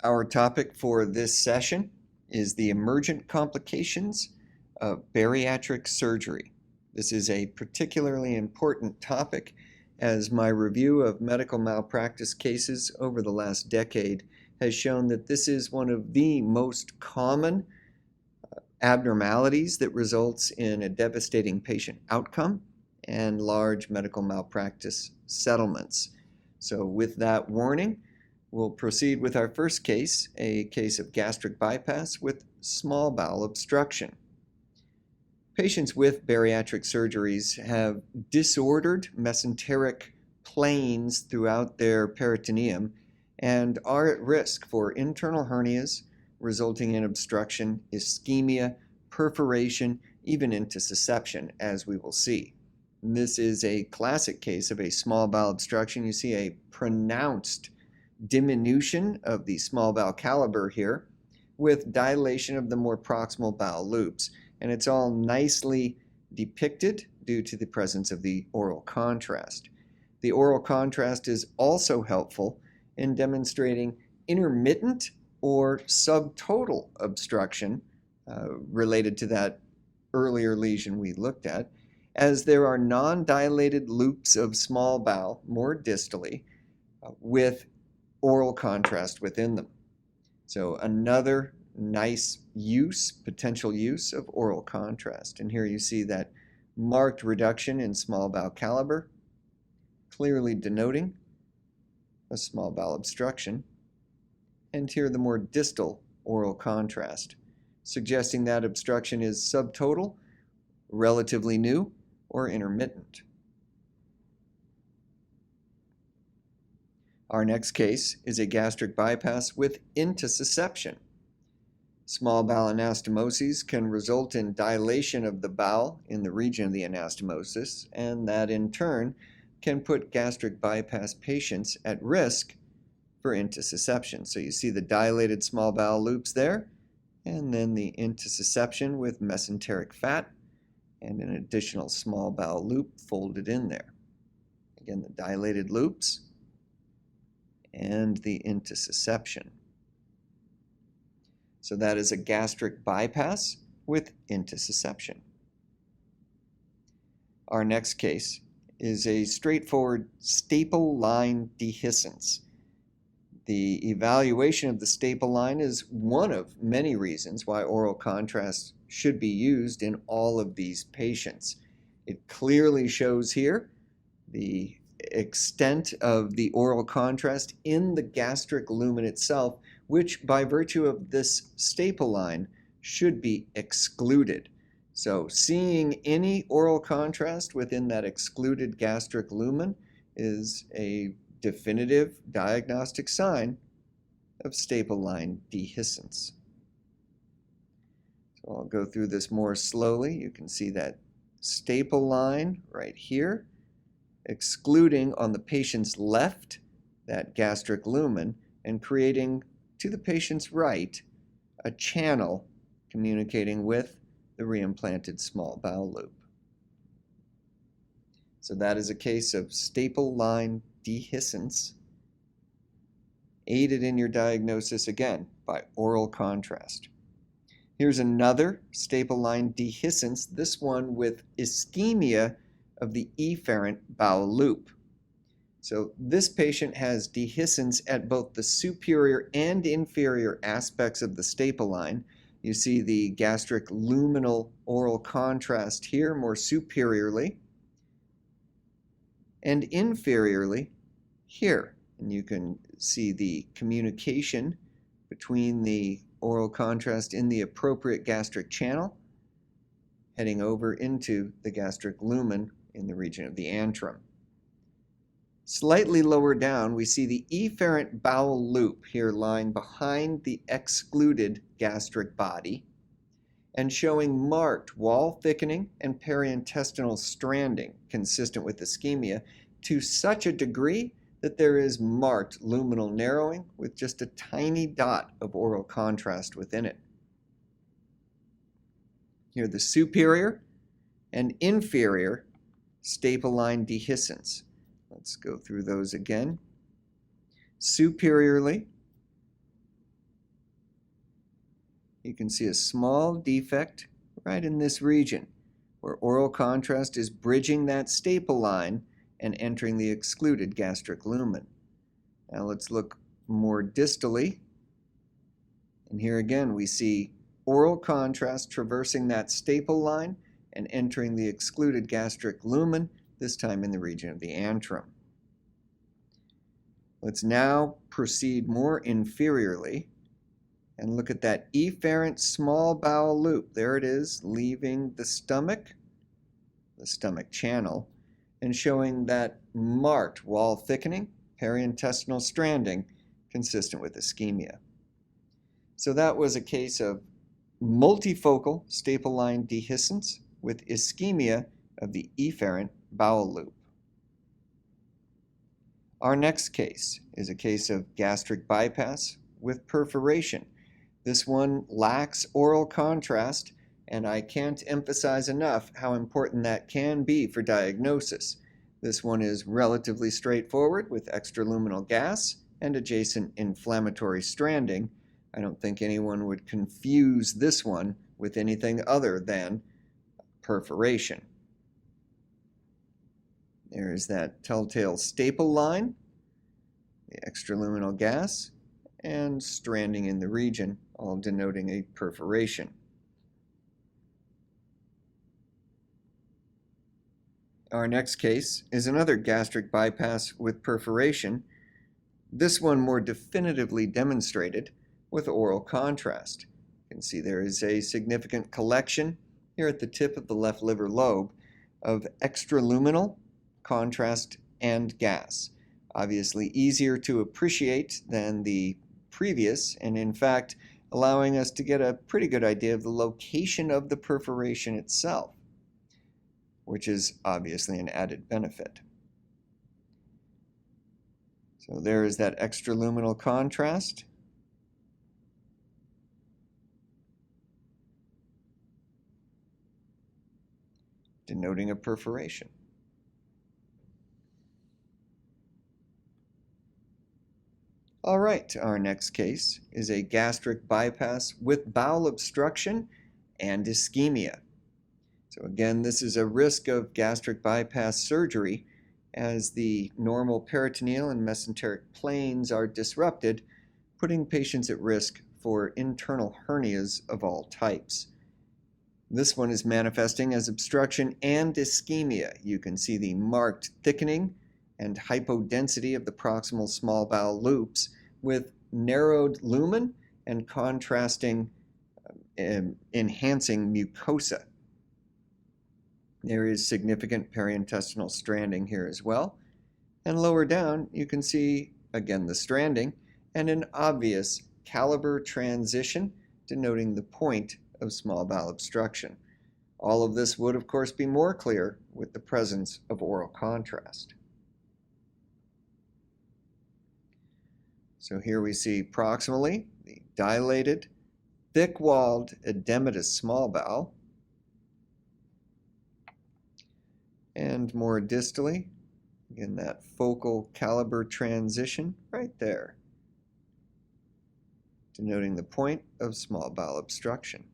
Our topic for this session is the emergent complications of bariatric surgery. This is a particularly important topic as my review of medical malpractice cases over the last decade has shown that this is one of the most common abnormalities that results in a devastating patient outcome and large medical malpractice settlements. So with that warning, we'll proceed with our first case, a case of gastric bypass with small bowel obstruction. Patients with bariatric surgeries have disordered mesenteric planes throughout their peritoneum and are at risk for internal hernias resulting in obstruction, ischemia, perforation, even intussusception, as we will see. And this is a classic case of a small bowel obstruction. You see a pronounced diminution of the small bowel caliber here with dilation of the more proximal bowel loops. And it's all nicely depicted due to the presence of the oral contrast. The oral contrast is also helpful in demonstrating intermittent or subtotal obstruction related to that earlier lesion we looked at, as there are non-dilated loops of small bowel more distally with oral contrast within them. So another nice potential use of oral contrast. And here you see that marked reduction in small bowel caliber, clearly denoting a small bowel obstruction. And here the more distal oral contrast, suggesting that obstruction is subtotal, relatively new, or intermittent. Our next case is a gastric bypass with intussusception. Small bowel anastomoses can result in dilation of the bowel in the region of the anastomosis, and that in turn can put gastric bypass patients at risk for intussusception. So you see the dilated small bowel loops there, and then the intussusception with mesenteric fat and an additional small bowel loop folded in there. Again, the dilated loops and the intussusception. So that is a gastric bypass with intussusception. Our next case is a straightforward staple line dehiscence. The evaluation of the staple line is one of many reasons why oral contrast should be used in all of these patients. It clearly shows here the extent of the oral contrast in the gastric lumen itself, which by virtue of this staple line should be excluded. So seeing any oral contrast within that excluded gastric lumen is a definitive diagnostic sign of staple line dehiscence. So I'll go through this more slowly. You can see that staple line right here, excluding on the patient's left that gastric lumen and creating to the patient's right a channel communicating with the reimplanted small bowel loop. So that is a case of staple line dehiscence, aided in your diagnosis again by oral contrast. Here's another staple line dehiscence, this one with ischemia of the efferent bowel loop. So this patient has dehiscence at both the superior and inferior aspects of the staple line. You see the gastric luminal oral contrast here more superiorly, and inferiorly here. And you can see the communication between the oral contrast in the appropriate gastric channel heading over into the gastric lumen in the region of the antrum. Slightly lower down, we see the efferent bowel loop here lying behind the excluded gastric body and showing marked wall thickening and periintestinal stranding consistent with ischemia to such a degree that there is marked luminal narrowing with just a tiny dot of oral contrast within it. Here the superior and inferior staple line dehiscence. Let's go through those again. Superiorly, you can see a small defect right in this region where oral contrast is bridging that staple line and entering the excluded gastric lumen. Now let's look more distally. And here again we see oral contrast traversing that staple line and entering the excluded gastric lumen, this time in the region of the antrum. Let's now proceed more inferiorly and look at that efferent small bowel loop. There it is, leaving the stomach channel, and showing that marked wall thickening, periintestinal stranding, consistent with ischemia. So that was a case of multifocal staple line dehiscence with ischemia of the efferent bowel loop. Our next case is a case of gastric bypass with perforation. This one lacks oral contrast, and I can't emphasize enough how important that can be for diagnosis. This one is relatively straightforward with extraluminal gas and adjacent inflammatory stranding. I don't think anyone would confuse this one with anything other than perforation. There's that telltale staple line, the extraluminal gas, and stranding in the region, all denoting a perforation. Our next case is another gastric bypass with perforation, this one more definitively demonstrated with oral contrast. You can see there is a significant collection here at the tip of the left liver lobe of extraluminal contrast and gas. Obviously easier to appreciate than the previous, and in fact allowing us to get a pretty good idea of the location of the perforation itself, which is obviously an added benefit. So there is that extraluminal contrast. Denoting a perforation. All right, our next case is a gastric bypass with bowel obstruction and ischemia. So again, this is a risk of gastric bypass surgery as the normal peritoneal and mesenteric planes are disrupted, putting patients at risk for internal hernias of all types. This one is manifesting as obstruction and ischemia. You can see the marked thickening and hypodensity of the proximal small bowel loops with narrowed lumen and contrasting, enhancing mucosa. There is significant periintestinal stranding here as well. And lower down, you can see, again, the stranding and an obvious caliber transition denoting the point of small bowel obstruction. All of this would, of course, be more clear with the presence of oral contrast. So here we see proximally the dilated, thick-walled edematous small bowel, and more distally, again, that focal caliber transition right there, denoting the point of small bowel obstruction.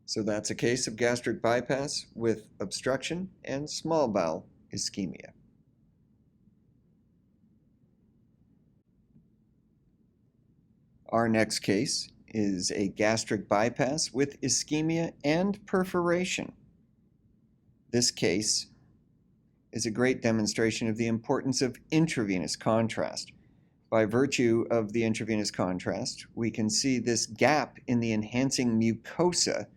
So that's a case of gastric bypass with obstruction and small bowel ischemia. Our next case is a gastric bypass with ischemia and perforation. This case is a great demonstration of the importance of intravenous contrast. By virtue of the intravenous contrast, we can see this gap in the enhancing mucosa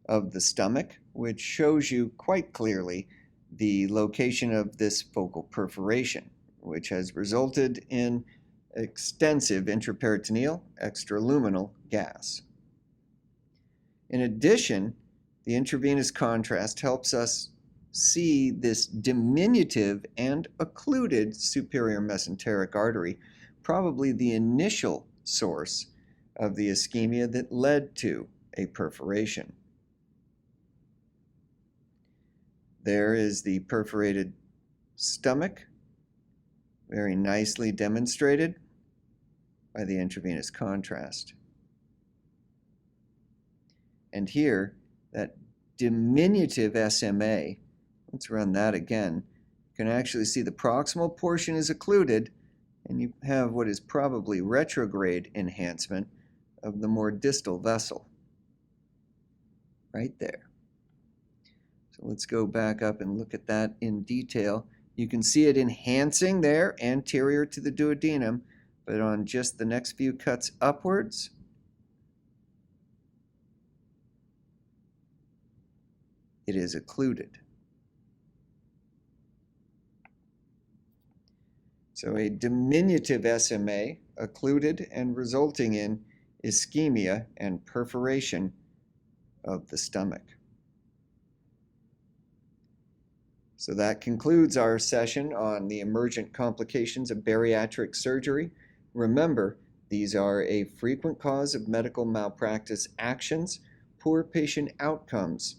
of the stomach, which shows you quite clearly the location of this focal perforation, which has resulted in extensive intraperitoneal extraluminal gas. In addition, the intravenous contrast helps us see this diminutive and occluded superior mesenteric artery, probably the initial source of the ischemia that led to a perforation. There is the perforated stomach, very nicely demonstrated. by the intravenous contrast. And here, that diminutive SMA, let's run that again, you can actually see the proximal portion is occluded, and you have what is probably retrograde enhancement of the more distal vessel. Right there. So let's go back up and look at that in detail. You can see it enhancing there, anterior to the duodenum, but on just the next few cuts upwards, it is occluded. So a diminutive SMA, occluded and resulting in ischemia and perforation of the stomach. So that concludes our session on the emergent complications of bariatric surgery. Remember, these are a frequent cause of medical malpractice actions, poor patient outcomes,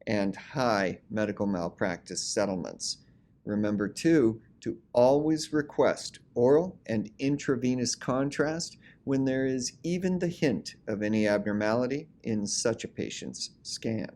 and high medical malpractice settlements. Remember, too, to always request oral and intravenous contrast when there is even the hint of any abnormality in such a patient's scan.